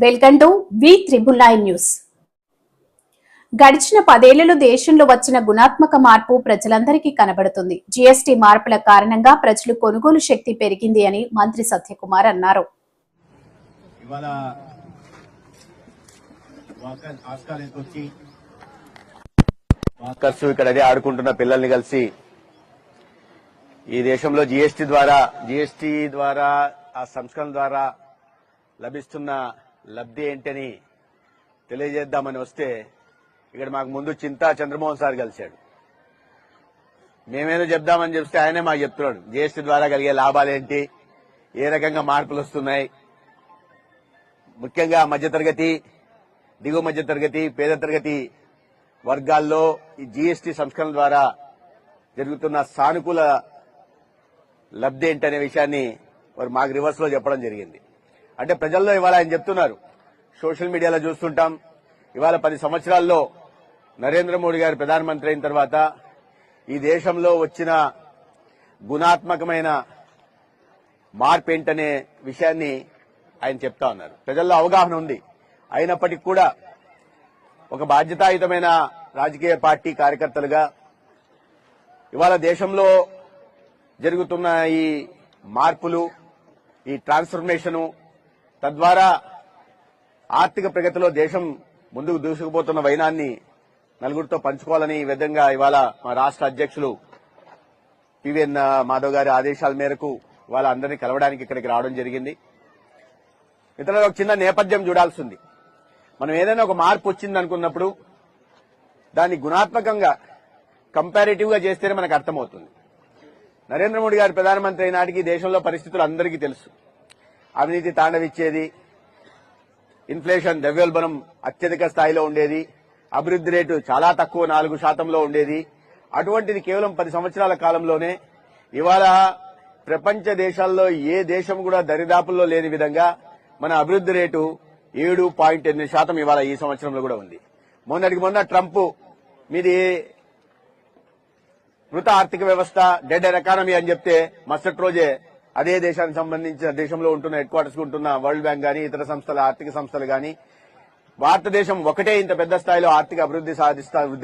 Welcome to V9 news. గడిచిన 10 ఏళ్లలో దేశంలో వచ్చిన గుణాత్మక మార్పు ప్రజలందరికీ కనబడుతుంది. జీఎస్టీ మార్పుల కారణంగా ప్రజలు కొనుగోలు శక్తి పెరిగింది అని మంత్రి సత్యకుమార్ అన్నారు. ఇక్కడ ఆడుకుంటున్న పిల్లల్ని కలిసి ఈ దేశంలో జీఎస్టీ ద్వారా ఆ సంస్కరణ ద్వారా లభిస్తున్న లబ్ధి ఏంటని తెలియజేద్దామని వస్తే ఇక్కడ మాకు ముందు చింతా చంద్రమోహన్ సార్ కలిశాడు. మేమేదో చెప్దామని చెప్తే ఆయనే మాకు చెప్తున్నాడు జీఎస్టీ ద్వారా కలిగే లాభాలేంటి, ఏ రకంగా మార్పులు వస్తున్నాయి, ముఖ్యంగా మధ్యతరగతి, దిగువ మధ్యతరగతి, పేద తరగతి వర్గాల్లో ఈ జీఎస్టీ సంస్కరణ ద్వారా జరుగుతున్న సానుకూల లబ్ధి ఏంటనే విషయాన్ని వారు మాకు రివర్స్ లో చెప్పడం జరిగింది. అంటే ప్రజల్లో ఇవాళ ఆయన చెప్తున్నారు, సోషల్ మీడియాలో చూస్తుంటాం, ఇవాళ 10 సంవత్సరాల్లో నరేంద్ర మోడీ గారు ప్రధానమంత్రి అయిన తర్వాత ఈ దేశంలో వచ్చిన గుణాత్మకమైన మార్పు ఏంటనే విషయాన్ని ఆయన చెప్తా ఉన్నారు. ప్రజల్లో అవగాహన ఉంది. అయినప్పటికీ కూడా ఒక బాధ్యతాయుతమైన రాజకీయ పార్టీ కార్యకర్తలుగా ఇవాళ దేశంలో జరుగుతున్న ఈ మార్పులు, ఈ ట్రాన్స్ఫర్మేషను, తద్వారా ఆర్థిక ప్రగతిలో దేశం ముందుకు దూసుకుపోతున్న వైనాన్ని నలుగురితో పంచుకోవాలని ఈ విధంగా ఇవాళ మా రాష్ట్ర అధ్యక్షులు పివిఎన్ మాధవ్ గారి ఆదేశాల మేరకు ఇవాళ అందరినీ కలవడానికి ఇక్కడికి రావడం జరిగింది. ఇతరులు ఒక చిన్న నేపథ్యం చూడాల్సి ఉంది. మనం ఏదైనా ఒక మార్పు వచ్చింది అనుకున్నప్పుడు దాన్ని గుణాత్మకంగా కంపారిటివ్ గా చేస్తేనే మనకు అర్థమవుతుంది. నరేంద్ర మోడీ గారు ప్రధానమంత్రి అయినాటికి దేశంలో పరిస్థితులు అందరికీ తెలుసు. అవినీతి తాండవిచ్చేది, ఇన్ఫ్లేషన్ ద్రవ్యోల్బణం అత్యధిక స్థాయిలో ఉండేది, అభివృద్ది రేటు చాలా తక్కువ 4% ఉండేది. అటువంటిది కేవలం 10 సంవత్సరాల కాలంలోనే ఇవాళ ప్రపంచ దేశాల్లో ఏ దేశం కూడా దరిదాపుల్లో లేని విధంగా మన అభివృద్ది రేటు 7.8% ఇవాళ ఈ సంవత్సరంలో కూడా ఉంది. మొన్న ట్రంప్ మీది మృత ఆర్థిక వ్యవస్థ, డెడ్ ఎకానమీ అని చెప్తే మరుసటి రోజే అదే దేశానికి సంబంధించిన దేశంలో ఉంటున్న హెడ్ క్వార్టర్స్ ఉంటున్న వరల్డ్ బ్యాంక్ గానీ ఇతర సంస్థల ఆర్థిక సంస్థలు గానీ భారతదేశం ఒకటే ఇంత పెద్ద స్థాయిలో ఆర్థిక వృద్ధి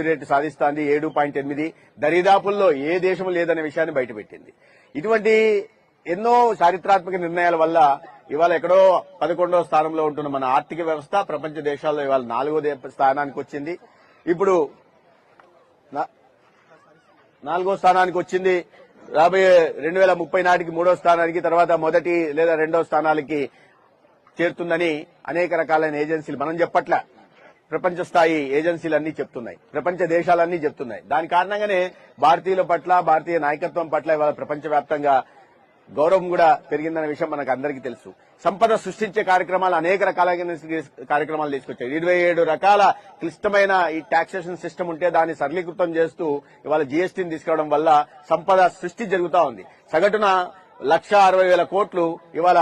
రేటు సాధిస్తోంది 7.8, దరిదాపుల్లో ఏ దేశం లేదనే విషయాన్ని బయటపెట్టింది. ఇటువంటి ఎన్నో చారిత్రాత్మక నిర్ణయాల వల్ల ఇవాళ ఎక్కడో 11వ స్థానంలో ఉంటున్న మన ఆర్థిక వ్యవస్థ ప్రపంచ దేశాల్లో ఇవాళ 4వ స్థానానికి వచ్చింది. ఇప్పుడు 4వ స్థానానికి వచ్చింది. రాబోయే 2030 నాటికి 3వ స్థానానికి, తర్వాత 1 లేదా 2వ స్థానాలకి చేరుతుందని అనేక రకాలైన ఏజెన్సీలు మనం చెప్పట్ల, ప్రపంచ స్థాయి ఏజెన్సీలన్నీ చెప్తున్నాయి, ప్రపంచ దేశాలన్నీ చెప్తున్నాయి. దాని కారణంగానే భారతీయుల పట్ల, భారతీయ నాయకత్వం పట్ల ఇవాళ ప్రపంచవ్యాప్తంగా గౌరవం కూడా పెరిగిందనే విషయం మనకు అందరికీ తెలుసు. సంపద సృష్టించే కార్యక్రమాలు అనేక రకాలైన కార్యక్రమాలు తీసుకొచ్చాయి. 27 రకాల క్లిష్టమైన ఈ టాక్సేషన్ సిస్టమ్ ఉంటే దాన్ని సరళీకృతం చేస్తూ ఇవాళ జీఎస్టీని తీసుకురావడం వల్ల సంపద సృష్టి జరుగుతా ఉంది. సగటున 1,60,000 కోట్లు ఇవాళ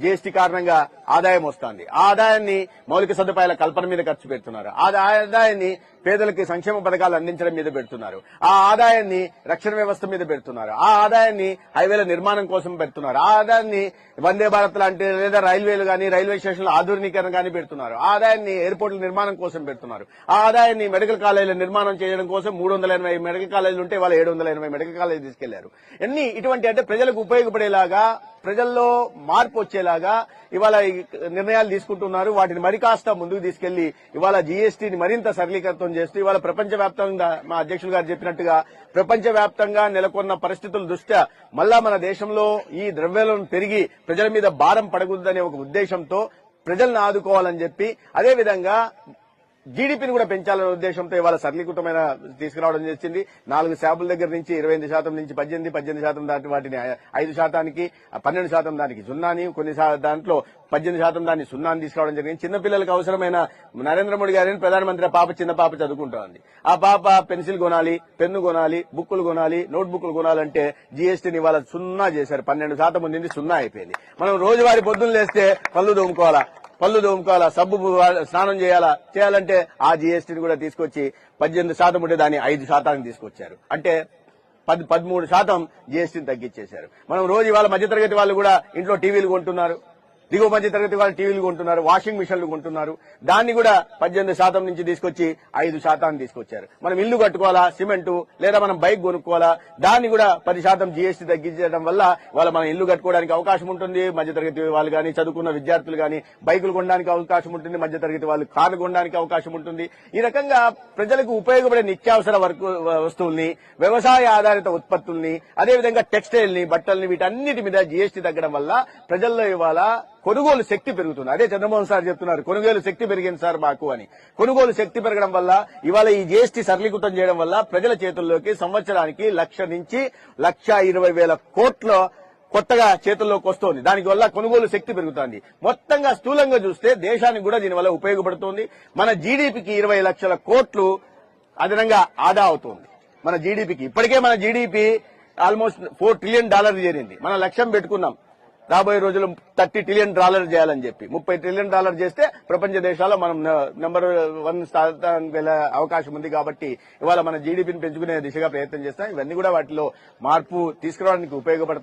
జీఎస్టీ కారణంగా ఆదాయం వస్తోంది. ఆ ఆదాయాన్ని మౌలిక సదుపాయాల కల్పన మీద ఖర్చు పెడుతున్నారు. ఆ ఆదాయాన్ని పేదలకి సంక్షేమ పథకాలు అందించడం మీద పెడుతున్నారు. ఆ ఆదాయాన్ని రక్షణ వ్యవస్థ మీద పెడుతున్నారు. ఆ ఆదాయాన్ని హైవేల నిర్మాణం కోసం పెడుతున్నారు. ఆ ఆదాయాన్ని వందే భారత్ లాంటి లేదా రైల్వేలు గానీ, రైల్వే స్టేషన్ల ఆధునీకరణ గానీ పెడుతున్నారు. ఆ ఆదాయాన్ని ఎయిర్పోర్టుల నిర్మాణం కోసం పెడుతున్నారు. ఆ ఆదాయాన్ని మెడికల్ కాలేజీల నిర్మాణం చేయడం కోసం 380 మెడికల్ కాలేజీలు ఉంటే ఇవాళ 780 మెడికల్ కాలేజీలు తీసుకెళ్లారు. అన్ని ఇటువంటి అంటే ప్రజలకు ఉపయోగపడేలాగా, ప్రజల్లో మార్పు వచ్చేలాగా ఇవాళ నిర్ణయాలు తీసుకుంటున్నారు. వాటిని మరి కాస్త ముందుకు తీసుకెళ్లి ఇవాళ జీఎస్టీని మరింత సరళీకృతం చేస్తూ ఇవాళ ప్రపంచవ్యాప్తంగా మా అధ్యక్షులు గారు చెప్పినట్టుగా ప్రపంచవ్యాప్తంగా నెలకొన్న పరిస్థితుల దృష్ట్యా మళ్ళా మన దేశంలో ఈ ద్రవ్యోల్బణం పెరిగి ప్రజల మీద భారం పడకూడదనే ఒక ఉద్దేశంతో ప్రజలను ఆదుకోవాలని చెప్పి, అదేవిధంగా జీడీపీని కూడా పెంచాలనే ఉద్దేశంతో ఇవాళ సరళీకృతమైన తీసుకురావడం చేసింది. 4 శాపుల దగ్గర నుంచి 28% నుంచి 18% దాటి వాటిని 5%కి, 12% దానికి సున్నాని, కొన్ని దాంట్లో 18% దాన్ని సున్నాని తీసుకురావడం జరిగింది. చిన్నపిల్లలకు అవసరమైన నరేంద్ర మోడీ గారిని ప్రధానమంత్రి చిన్న పాప చదువుకుంటోంది. ఆ పాప పెన్సిల్ కొనాలి, పెన్ను కొనాలి, బుక్కులు కొనాలి, నోట్ బుక్లు కొనాలంటే జీఎస్టీని ఇవాళ సున్నా చేశారు. 12% ఉండింది, సున్నా అయిపోయింది. మనం రోజువారీ పొద్దున్న లేస్తే పళ్ళు తోముకోవాలా, సబ్బు స్నానం చేయాలంటే ఆ జీఎస్టీని కూడా తీసుకొచ్చి 18% ఉంటే దాన్ని 5% తీసుకొచ్చారు. అంటే 13% జీఎస్టీని తగ్గించేశారు. మనం రోజు ఇవాళ మధ్యతరగతి వాళ్ళు కూడా ఇంట్లో టీవీలు కొంటున్నారు, దిగువ మధ్య తరగతి వాళ్ళు టీవీలు కొంటున్నారు, వాషింగ్ మిషన్లు కొంటున్నారు. దాన్ని కూడా 18% నుంచి తీసుకొచ్చి 5% తీసుకొచ్చారు. మనం ఇల్లు కట్టుకోవాలా, సిమెంటు లేదా మనం బైక్ కొనుక్కోవాలా, దాన్ని కూడా 10% జీఎస్టీ తగ్గించడం వల్ల వాళ్ళ మనం ఇల్లు కట్టుకోవడానికి అవకాశం ఉంటుంది. మధ్యతరగతి వాళ్ళు కానీ, చదువుకున్న విద్యార్థులు కానీ బైకులు కొనడానికి అవకాశం ఉంటుంది. మధ్యతరగతి వాళ్ళు కార్లు కొనడానికి అవకాశం ఉంటుంది. ఈ రకంగా ప్రజలకు ఉపయోగపడే నిత్యావసర వస్తువుల్ని, వ్యవసాయ ఆధారిత ఉత్పత్తుల్ని, అదేవిధంగా టెక్స్టైల్ ని, బట్టల్ని, వీటన్నిటి మీద జీఎస్టీ తగ్గడం వల్ల ప్రజల్లో ఇవాళ కొనుగోలు శక్తి పెరుగుతుంది. అదే చంద్రమోహన్ సార్ చెప్తున్నారు, కొనుగోలు శక్తి పెరిగింది సార్ మాకు అని. కొనుగోలు శక్తి పెరగడం వల్ల ఇవాళ ఈ జీఎస్టీ సరళీకృతం చేయడం వల్ల ప్రజల చేతుల్లోకి సంవత్సరానికి 1,00,000 నుంచి 1,20,000 కోట్ల కొత్తగా చేతుల్లోకి వస్తోంది. దాని వల్ల కొనుగోలు శక్తి పెరుగుతోంది. మొత్తంగా స్థూలంగా చూస్తే దేశానికి కూడా దీనివల్ల ఉపయోగపడుతోంది. మన జీడీపీకి 20 లక్షల కోట్లు అదనంగా ఆదా అవుతోంది. మన జీడీపీకి ఇప్పటికే మన జీడీపీ ఆల్మోస్ట్ $4 ట్రిలియన్ చేరింది. మనం లక్ష్యం పెట్టుకున్నాం రాబోయే రోజుల్లో $30 ట్రిలియన్ చేయాలని చెప్పి. $30 ట్రిలియన్ చేస్తే ప్రపంచ దేశాల్లో మనం నెంబర్ 1 స్థానానికి వెళ్లే అవకాశం ఉంది. కాబట్టి ఇవాళ మన జీడీపీని పెంచుకునే దిశగా ప్రయత్నం చేస్తాం. ఇవన్నీ కూడా వాటిలో మార్పు తీసుకురావడానికి ఉపయోగపడతాయి.